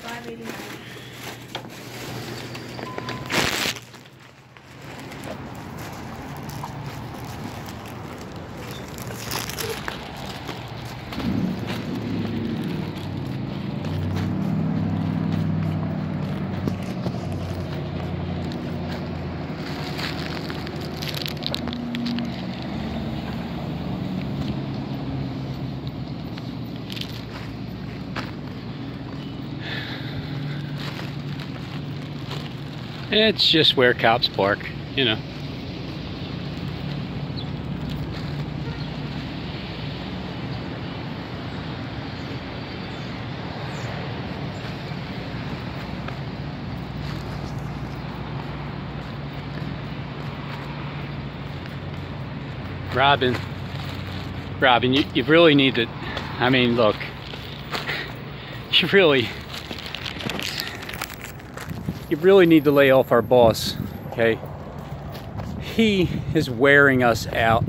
$5.89. It's just where cops park, you know. Robin, you really need to, I mean, look, you really need to lay off our boss, okay? He is wearing us out.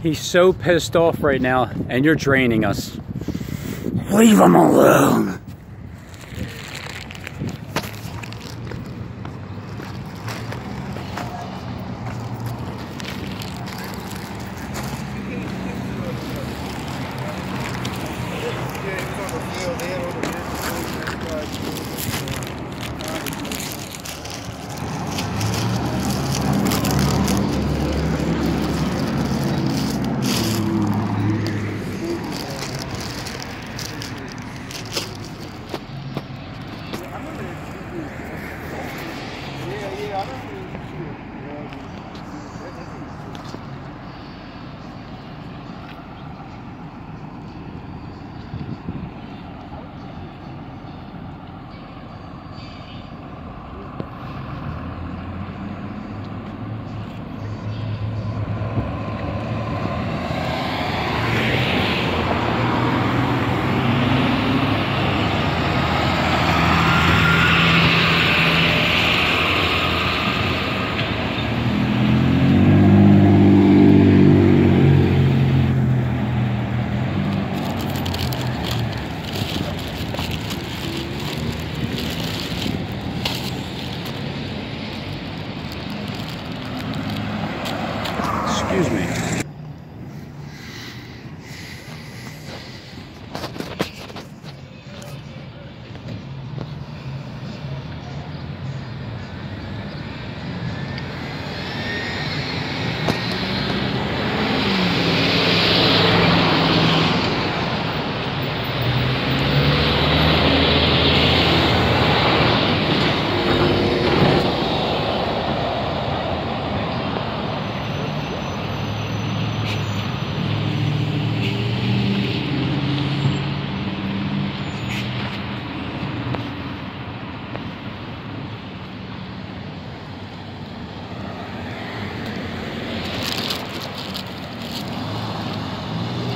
He's so pissed off right now, and you're draining us. Leave him alone. Excuse me.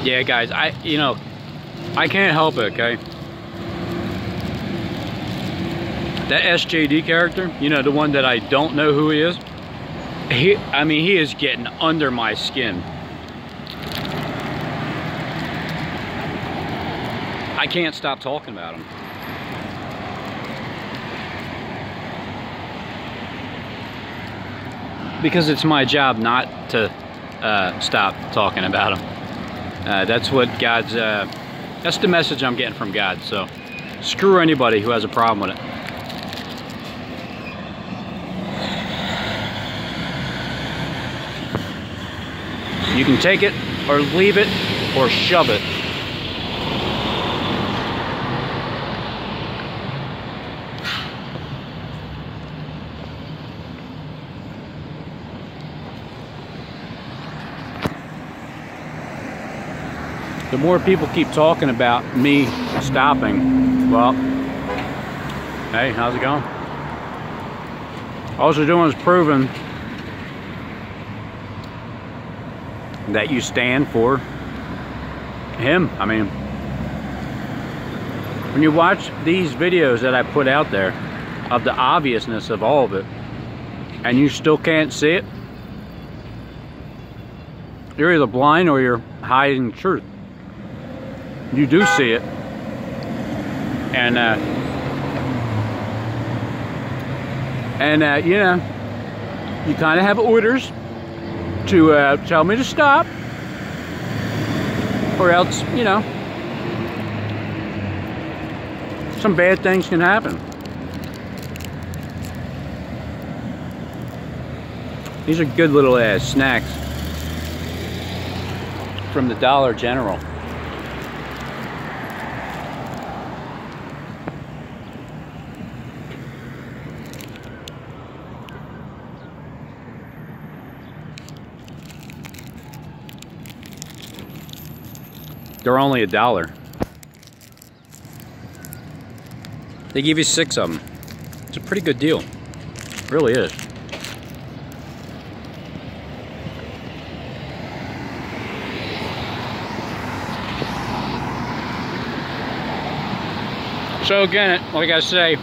Yeah, guys, I can't help it, okay? That SJD character, you know, the one that I don't know who he is, he is getting under my skin. I can't stop talking about him. Because it's my job not to stop talking about him. That's what God's, that's the message I'm getting from God. So screw anybody who has a problem with it. You can take it or leave it or shove it. The more people keep talking about me stopping, well, hey, how's it going? All you're doing is proving that you stand for him. I mean, when you watch these videos that I put out there of the obviousness of all of it, and you still can't see it, you're either blind or you're hiding the truth. You do see it, and And you know, you kind of have orders to tell me to stop, or else, you know, some bad things can happen. These are good little snacks from the Dollar General. They're only $1. They give you 6 of them. It's a pretty good deal. It really is. So again, like I say,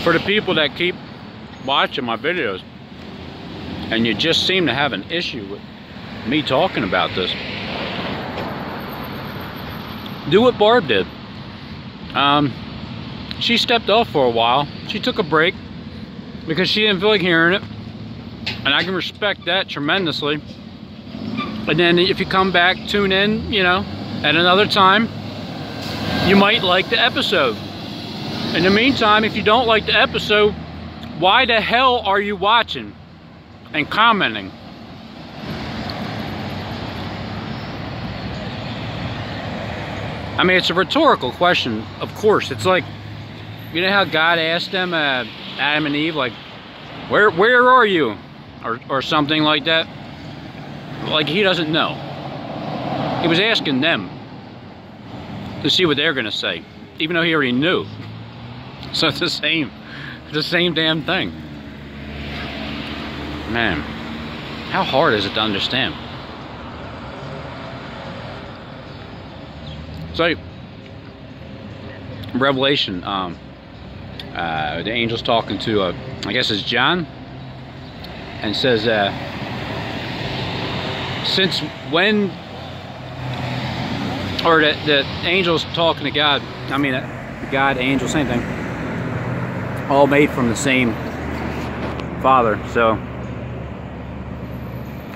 for the people that keep watching my videos and you just seem to have an issue with me talking about this, do what Barb did. She stepped off for a while. She took a break because she didn't feel like hearing it, and I can respect that tremendously. And then if you come back, tune in, you know, at another time, you might like the episode. In the meantime, if you don't like the episode, why the hell are you watching and commenting? I mean, it's a rhetorical question, of course. It's like, you know how God asked them, Adam and Eve, like, where are you? Or something like that. Like, he doesn't know. He was asking them to see what they're gonna say, even though he already knew. So it's the same damn thing. Man, how hard is it to understand? So, Revelation, the angel's talking to, I guess it's John, and says, since when, or the angel's talking to God, I mean, God, angel, same thing, all made from the same Father. So,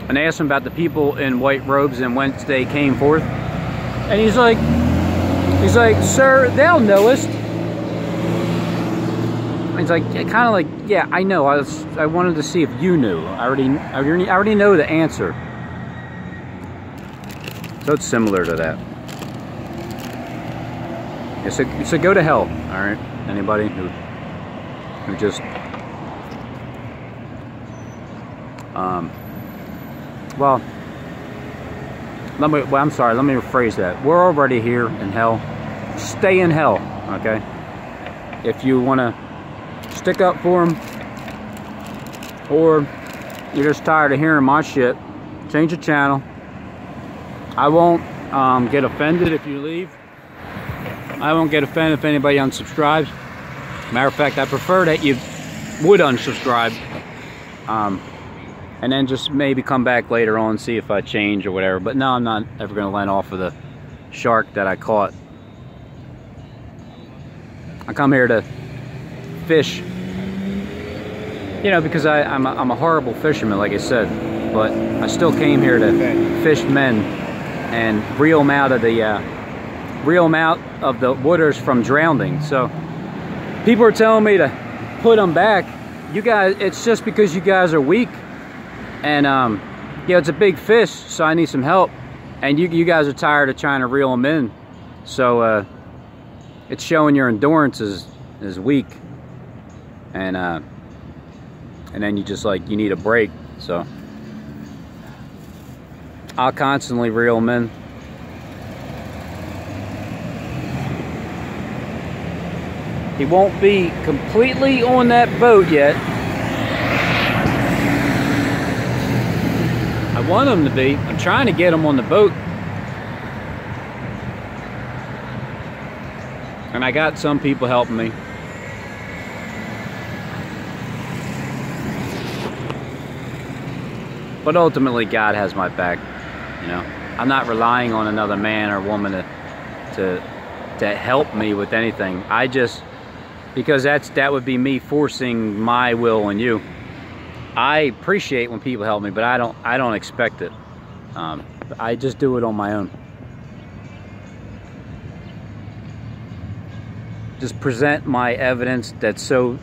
and they asked him about the people in white robes and whence they came forth, and he's like, sir, thou knowest. He's like, kind of like, yeah, I know. I wanted to see if you knew. I already know the answer. So it's similar to that. Yeah, so go to hell. All right, anybody who just well, I'm sorry, let me rephrase that. We're already here in hell. Stay in hell, okay? If you want to stick up for them, or you're just tired of hearing my shit, change the channel. I won't get offended if you leave. I won't get offended if anybody unsubscribes. Matter of fact, I prefer that you would unsubscribe. And then just maybe come back later on and see if I change or whatever. But no, I'm not ever going to let off of the shark that I caught. I come here to fish, you know, because I'm a horrible fisherman, like I said. But I still came here to fish men and reel them out of the waters from drowning. So people are telling me to put them back. You guys, it's just because you guys are weak. And yeah, it's a big fish, so I need some help. And you guys are tired of trying to reel them in, so it's showing your endurance is weak. And then you just like, you need a break. So I'll constantly reel them in. He won't be completely on that boat yet. I want him to be. I'm trying to get him on the boat. And I got some people helping me. But ultimately, God has my back. You know, I'm not relying on another man or woman to help me with anything. I just because that would be me forcing my will on you. I appreciate when people help me, but I don't expect it. I just do it on my own. Just present my evidence that's so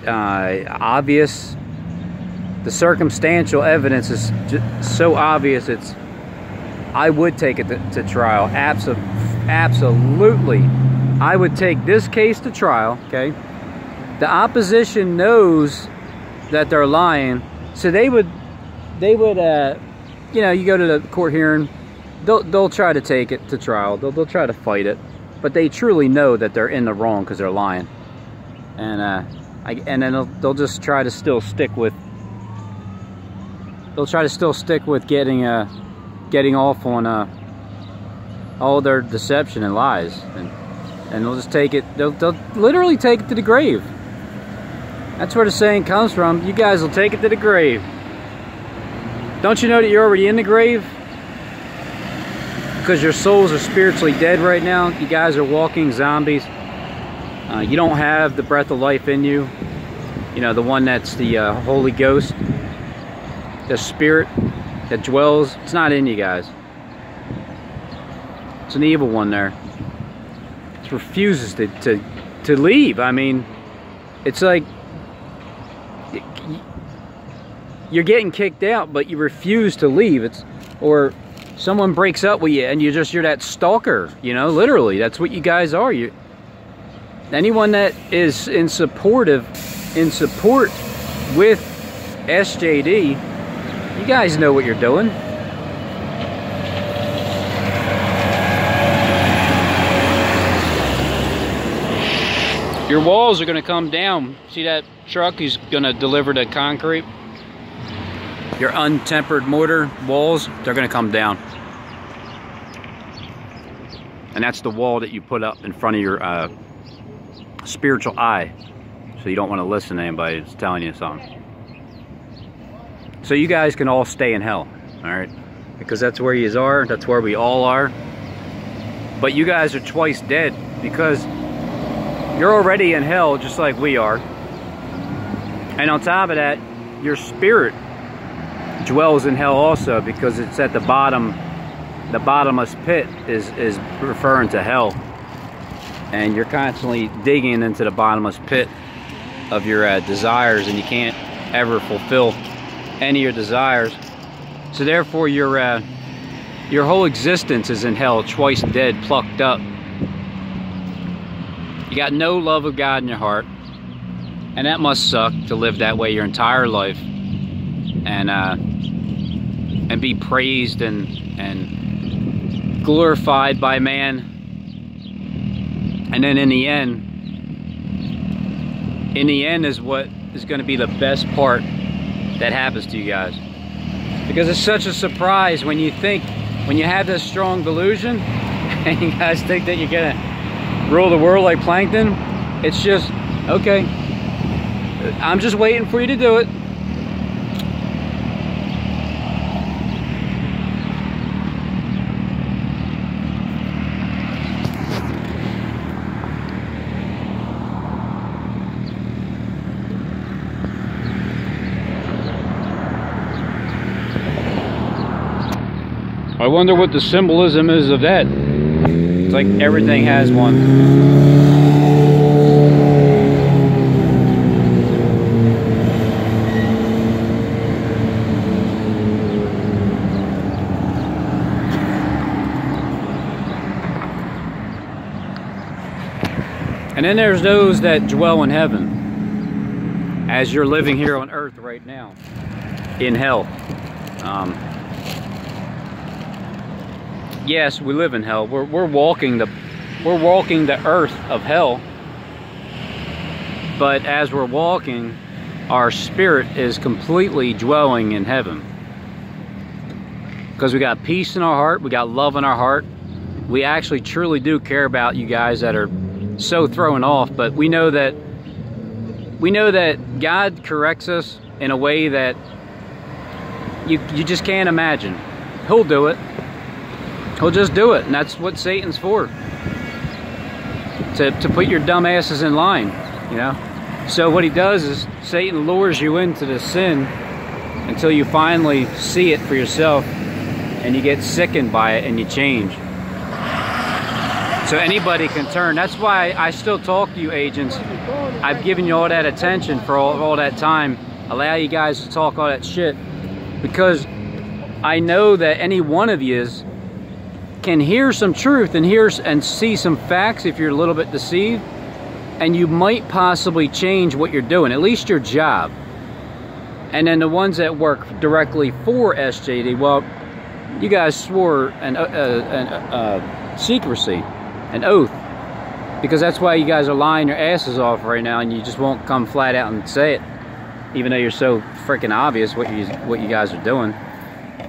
obvious. The circumstantial evidence is just so obvious. I would take it to trial. Absolutely. I would take this case to trial, okay? The opposition knows that they're lying, so they would, you know, you go to the court hearing, they'll try to take it to trial. They'll try to fight it, but they truly know that they're in the wrong because they're lying, and then they'll just try to still stick with. They'll try to still stick with getting off on all their deception and lies, and they'll just take it. They'll literally take it to the grave. That's where the saying comes from. You guys will take it to the grave. Don't you know that you're already in the grave? Because your souls are spiritually dead right now. You guys are walking zombies. You don't have the breath of life in you. You know, the one that's the Holy Ghost. The spirit that dwells. It's not in you guys. It's an evil one there. It refuses to leave. I mean, it's like you're getting kicked out, but you refuse to leave. Or someone breaks up with you and you're that stalker, you know, literally. That's what you guys are. Anyone that is in support with SJD, you guys know what you're doing. Your walls are going to come down. See that truck? He's going to deliver the concrete. Your untempered mortar walls, they're going to come down. And that's the wall that you put up in front of your spiritual eye. So you don't want to listen to anybody that's telling you something. So you guys can all stay in hell, all right? Because that's where you are. That's where we all are. But you guys are twice dead because you're already in hell just like we are. And on top of that, your spirit dwells in hell also because it's at the bottom. The bottomless pit is referring to hell. And you're constantly digging into the bottomless pit of your desires, and you can't ever fulfill any of your desires. So therefore your whole existence is in hell, twice dead, plucked up. You got no love of God in your heart, and that must suck to live that way your entire life, and be praised and glorified by man, and then in the end is what is going to be the best part that happens to you guys, because it's such a surprise when you have this strong delusion and you guys think that you're gonna rule the world like plankton. It's just, okay, I'm just waiting for you to do it. I wonder what the symbolism is of that. It's like everything has one. And then there's those that dwell in heaven, as you're living here on earth right now, in hell. Yes, we live in hell. We're walking the earth of hell. But as we're walking, our spirit is completely dwelling in heaven. Because we got peace in our heart, we got love in our heart. We actually truly do care about you guys that are so thrown off, but we know that God corrects us in a way that you just can't imagine. He'll do it. He'll just do it, and that's what Satan's for. to put your dumb asses in line, you know? So what he does is Satan lures you into the sin until you finally see it for yourself and you get sickened by it and you change. So anybody can turn. That's why I still talk to you agents. I've given you all that attention for all that time. Allow you guys to talk all that shit. Because I know that any one of you can hear some truth and see some facts if you're a little bit deceived. And you might possibly change what you're doing, at least your job. And then the ones that work directly for SJD, well, you guys swore an secrecy, an oath, because that's why you guys are lying your asses off right now, and you just won't come flat out and say it, even though you're so freaking obvious what you guys are doing.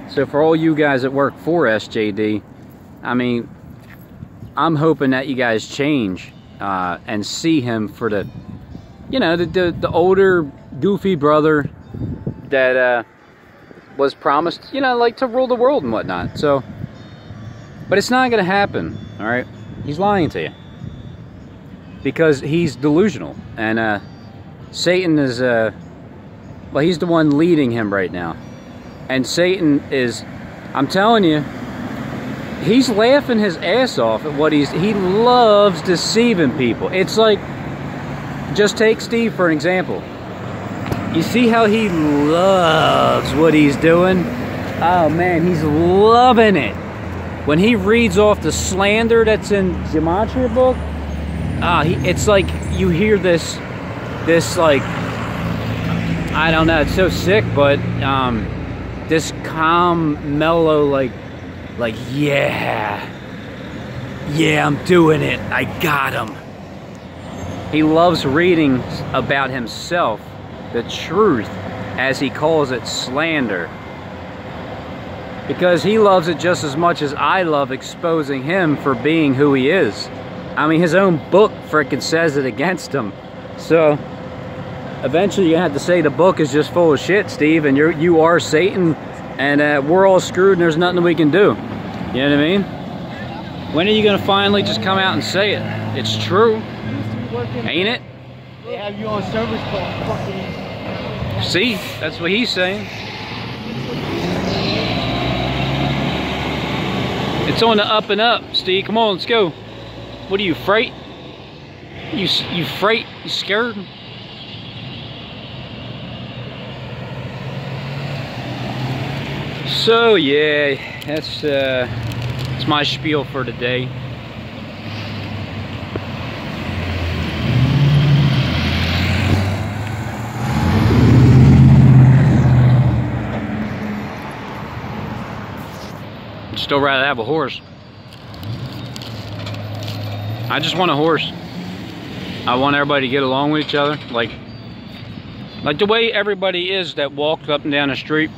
So for all you guys that work for SJD, I mean, I'm hoping that you guys change and see him for the, you know, the older goofy brother that was promised, you know, like to rule the world and whatnot. So, but it's not gonna happen. All right, he's lying to you because he's delusional, and Satan is well, he's the one leading him right now. And Satan is, I'm telling you, he's laughing his ass off at what he loves deceiving people. It's like, just take Steve for an example. You see how he loves what he's doing? Oh man, he's loving it. When he reads off the slander that's in Gematria book, it's like you hear this like, I don't know, it's so sick, but this calm, mellow, like yeah, I'm doing it, I got him. He loves reading about himself, the truth, as he calls it, slander, because he loves it just as much as I love exposing him for being who he is. I mean, his own book frickin' says it against him. So eventually you're gonna have to say the book is just full of shit, Steve, and you are Satan, and we're all screwed and there's nothing we can do. You know what I mean? When are you gonna finally just come out and say it? It's true, ain't it? They have you on service call fucking. See, that's what he's saying. It's on the up and up, Steve. Come on, let's go. What are you, afraid? You afraid? You scared? So yeah, that's my spiel for today. I'd still rather have a horse. I just want a horse. I want everybody to get along with each other, like the way everybody is that walks up and down the street.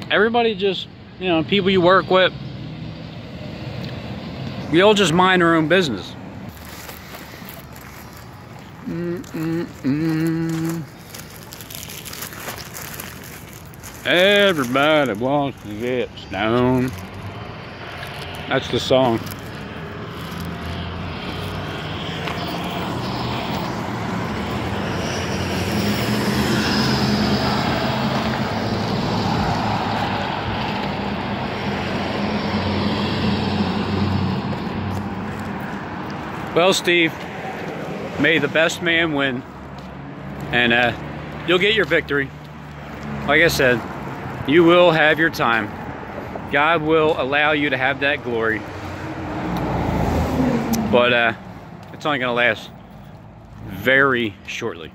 Everybody just, you know, people you work with, we all just mind our own business. Everybody wants to get stoned. That's the song. Well, Steve, may the best man win, and you'll get your victory. Like I said, you will have your time. God will allow you to have that glory, but it's only going to last very shortly.